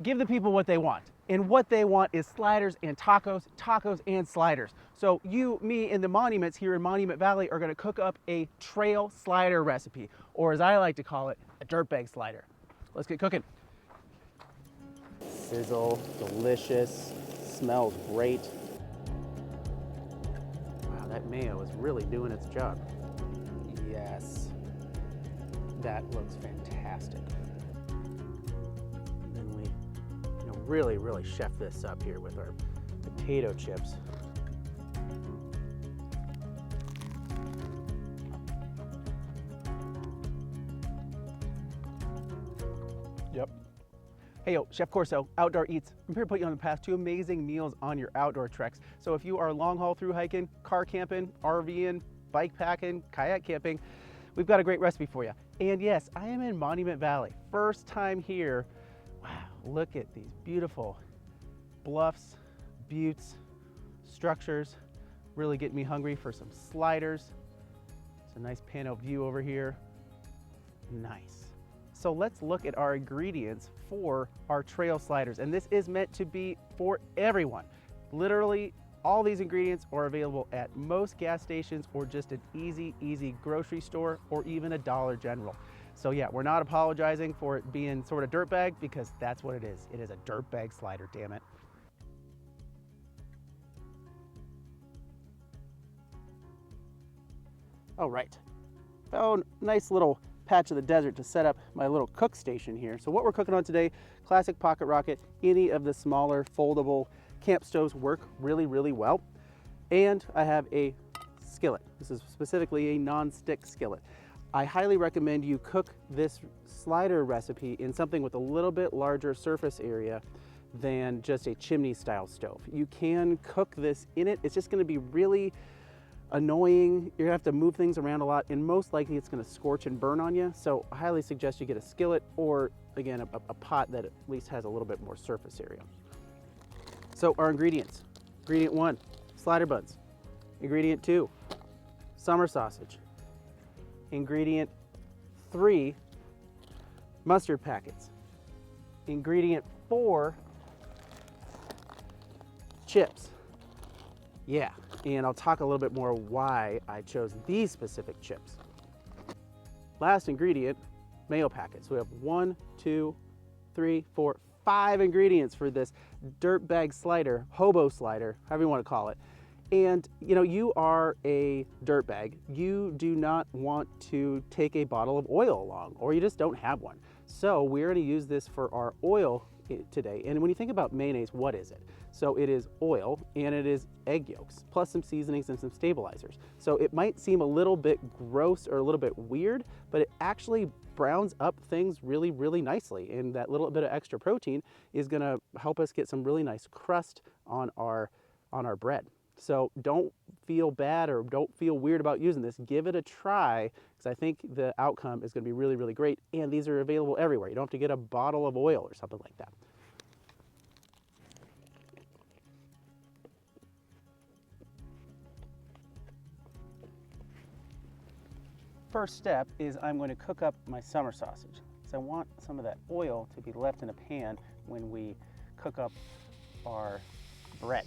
give the people what they want. And what they want is sliders and tacos, tacos and sliders. So you, me, and the monuments here in Monument Valley are gonna cook up a trail slider recipe, or as I like to call it, a dirtbag slider. Let's get cooking. Sizzle, delicious, smells great. Wow, that mayo is really doing its job. Yes, that looks fantastic. And then we really chef this up here with our potato chips. Yep. Hey yo, Chef Corso, Outdoor Eats. I'm here to put you on the path to amazing meals on your outdoor treks. So if you are long haul through hiking, car camping, RVing, bike packing, kayak camping, we've got a great recipe for you. And yes, I am in Monument Valley. First time here. Wow, look at these beautiful bluffs, buttes, structures. Really getting me hungry for some sliders. It's a nice pano view over here. Nice. So let's look at our ingredients for our trail sliders. And this is meant to be for everyone. Literally, all these ingredients are available at most gas stations or just an easy grocery store or even a Dollar General. So yeah, we're not apologizing for it being sort of dirtbag because that's what it is. It is a dirtbag slider, damn it. All right, found a nice little patch of the desert to set up my little cook station here. So what we're cooking on today, classic pocket rocket, any of the smaller foldable camp stoves work really well. And I have a skillet. This is specifically a non-stick skillet. I highly recommend you cook this slider recipe in something with a little bit larger surface area than just a chimney style stove. You can cook this in it. It's just gonna be really annoying. You're gonna have to move things around a lot, and most likely it's gonna scorch and burn on you. So I highly suggest you get a skillet or, again, a pot that at least has a little bit more surface area. So our ingredients. Ingredient 1, slider buns. Ingredient 2, summer sausage. Ingredient 3, mustard packets. Ingredient 4, chips. Yeah, and I'll talk a little bit more why I chose these specific chips. Last ingredient, mayo packets. We have 1, 2, 3, 4, 5 ingredients for this dirtbag slider, hobo slider, however you want to call it. And you are a dirtbag. You do not want to take a bottle of oil along, or you just don't have one. So we're going to use this for our oil today. And when you think about mayonnaise, what is it? So it is oil and it is egg yolks, plus some seasonings and some stabilizers. So it might seem a little bit gross or a little bit weird, but it actually browns up things really nicely. And that little bit of extra protein is gonna help us get some really nice crust on our bread. So don't feel bad or don't feel weird about using this. Give it a try, because I think the outcome is gonna be really great. And these are available everywhere. You don't have to get a bottle of oil or something like that. First step is I'm going to cook up my summer sausage. So I want some of that oil to be left in a pan when we cook up our bread.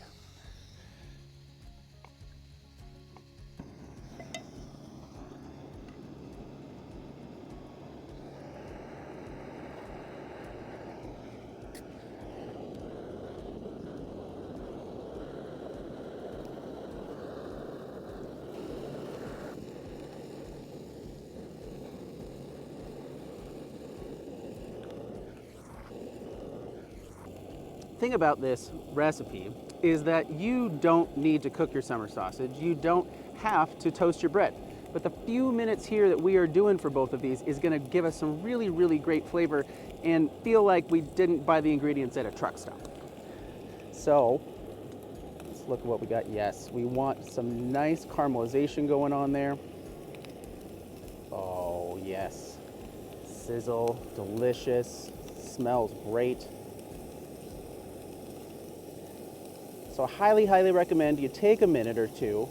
Thing about this recipe is that you don't need to cook your summer sausage. You don't have to toast your bread. But the few minutes here that we are doing for both of these is gonna give us some really great flavor and feel like we didn't buy the ingredients at a truck stop. So let's look at what we got. Yes, we want some nice caramelization going on there. Oh yes, sizzle, delicious, smells great. So I highly recommend you take a minute or two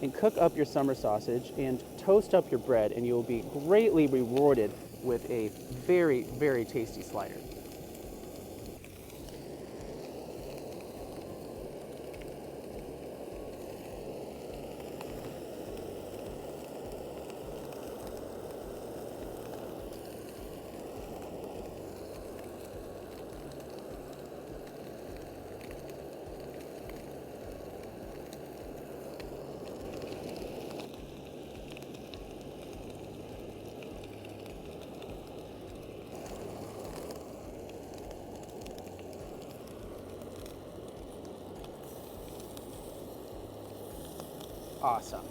and cook up your summer sausage and toast up your bread, and you'll be greatly rewarded with a very, very tasty slider. Awesome.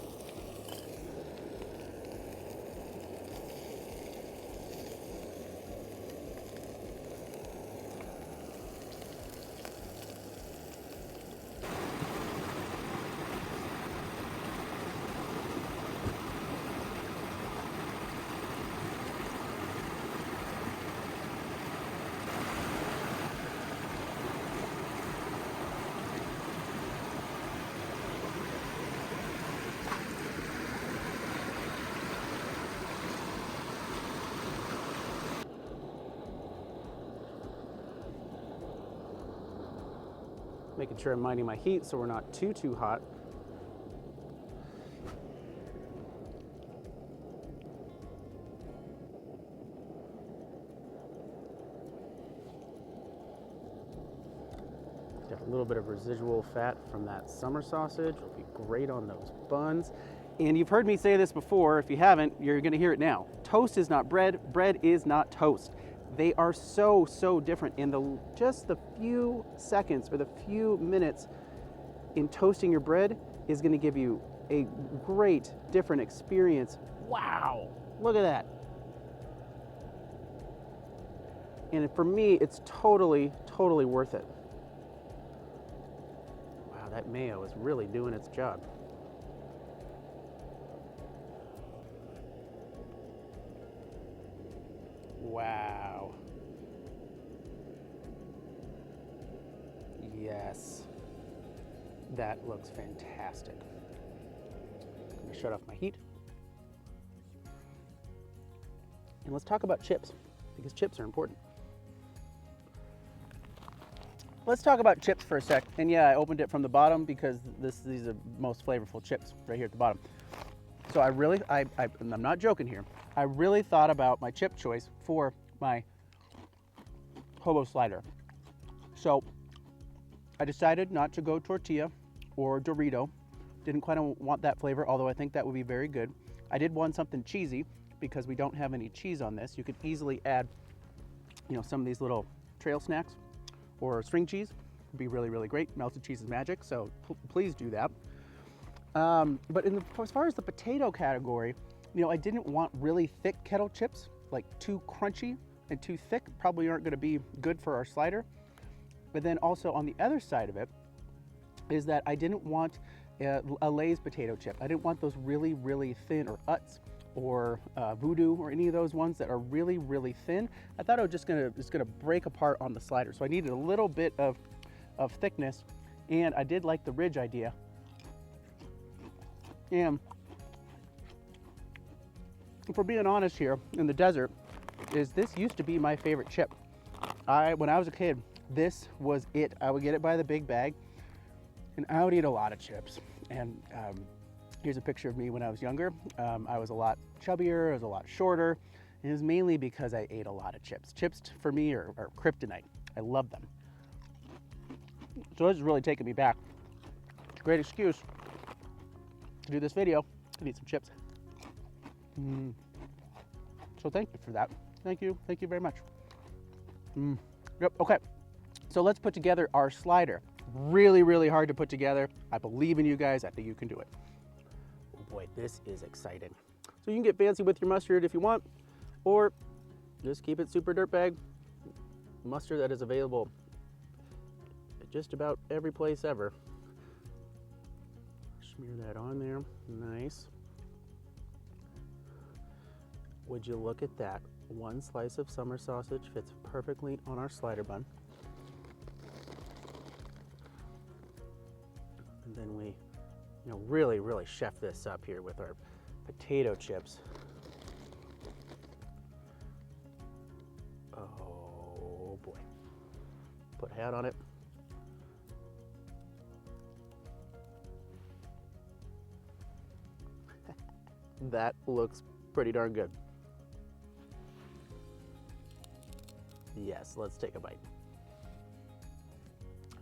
Making sure I'm minding my heat so we're not too hot. Got a little bit of residual fat from that summer sausage. It'll be great on those buns. And you've heard me say this before. If you haven't, you're gonna hear it now. Toast is not bread. Bread is not toast. They are so different. In just the few seconds or the few minutes in toasting your bread is gonna give you a great different experience. Wow, look at that. And for me, it's totally worth it. Wow, that mayo is really doing its job. Wow. Yes. That looks fantastic. I'm gonna shut off my heat. And let's talk about chips, because chips are important. Let's talk about chips for a sec. And yeah, I opened it from the bottom because these are most flavorful chips right here at the bottom. So I'm not joking here. I really thought about my chip choice for my hobo slider. So I decided not to go tortilla or Dorito. Didn't quite want that flavor, although I think that would be very good. I did want something cheesy because we don't have any cheese on this. You could easily add, some of these little trail snacks or string cheese. Would be really great. Melted cheese is magic, so please do that. But as far as the potato category, I didn't want really thick kettle chips, like too crunchy and too thick, probably aren't gonna be good for our slider. But then also on the other side of it is that I didn't want a Lay's potato chip. I didn't want those really thin, or Utz or Voodoo, or any of those ones that are really thin. I thought it was just gonna break apart on the slider. So I needed a little bit of thickness, and I did like the ridge idea. And if we're being honest here, in the desert, this used to be my favorite chip. When I was a kid, this was it. I would get it by the big bag, and I would eat a lot of chips. And here's a picture of me when I was younger. I was a lot chubbier, I was a lot shorter, and it was mainly because I ate a lot of chips. Chips for me are kryptonite. I love them. So this is really taking me back. It's a great excuse to do this video and eat some chips. So thank you for that. Thank you very much. Yep, okay. So let's put together our slider. Really hard to put together. I believe in you guys. I think you can do it. Oh boy, this is exciting. So you can get fancy with your mustard if you want, or just keep it super dirtbag. Mustard that is available at just about every place ever. Smear that on there, nice. Would you look at that? One slice of summer sausage fits perfectly on our slider bun. And then we, really chef this up here with our potato chips. Oh boy. Put a hat on it. That looks pretty darn good. Yes, let's take a bite.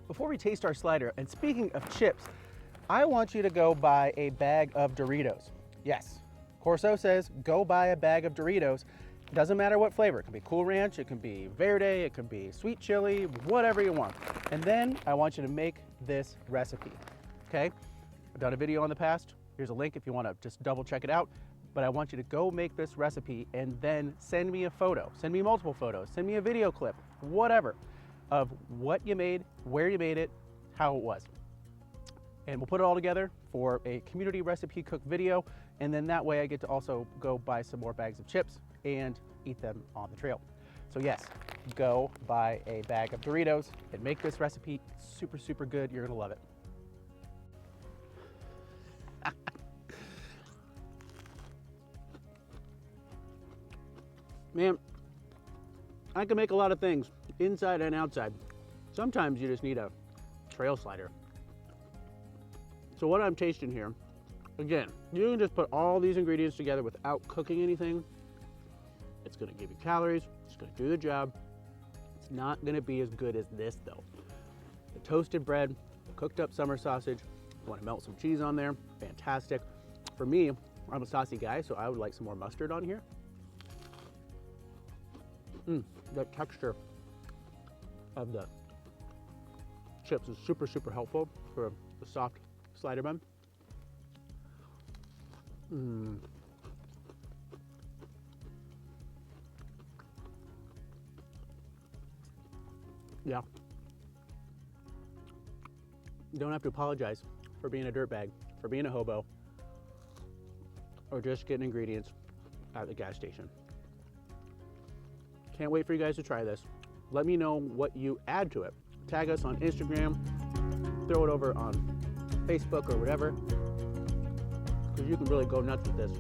Before we taste our slider, and speaking of chips, I want you to go buy a bag of Doritos. Yes, Corso says go buy a bag of Doritos. It doesn't matter what flavor. It can be Cool Ranch, it can be Verde, it can be sweet chili, whatever you want. And then I want you to make this recipe, okay? I've done a video in the past. Here's a link if you want to just double check it out. But I want you to go make this recipe and then send me a photo. Send me multiple photos. Send me a video clip, whatever, of what you made, where you made it, how it was. And we'll put it all together for a community recipe cook video. And then that way I get to also go buy some more bags of chips and eat them on the trail. So yes, go buy a bag of Doritos and make this recipe. Super, super good. You're gonna love it. Man, I can make a lot of things, inside and outside. Sometimes you just need a trail slider. So what I'm tasting here, again, you can just put all these ingredients together without cooking anything. It's gonna give you calories, it's gonna do the job. It's not gonna be as good as this though. The toasted bread, the cooked up summer sausage, you wanna melt some cheese on there, fantastic. For me, I'm a saucy guy, so I would like some more mustard on here. That texture of the chips is super, super helpful for the soft slider bun. Yeah. You don't have to apologize for being a dirtbag, for being a hobo, or just getting ingredients at the gas station. Can't wait for you guys to try this. Let me know what you add to it. Tag us on Instagram, throw it over on Facebook or whatever, because you can really go nuts with this.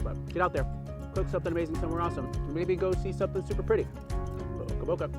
But get out there, cook something amazing somewhere awesome. Maybe go see something super pretty. Boca boca.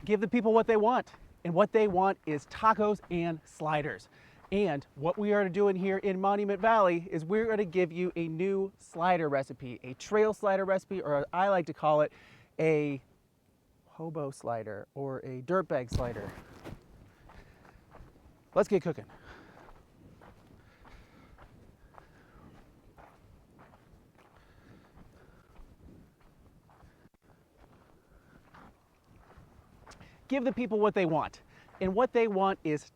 Give the people what they want, and what they want is tacos and sliders. And what we are doing here in Monument Valley is we're going to give you a new slider recipe, a trail slider recipe, or I like to call it a hobo slider or a dirtbag slider. Let's get cooking. Give the people what they want. And what they want is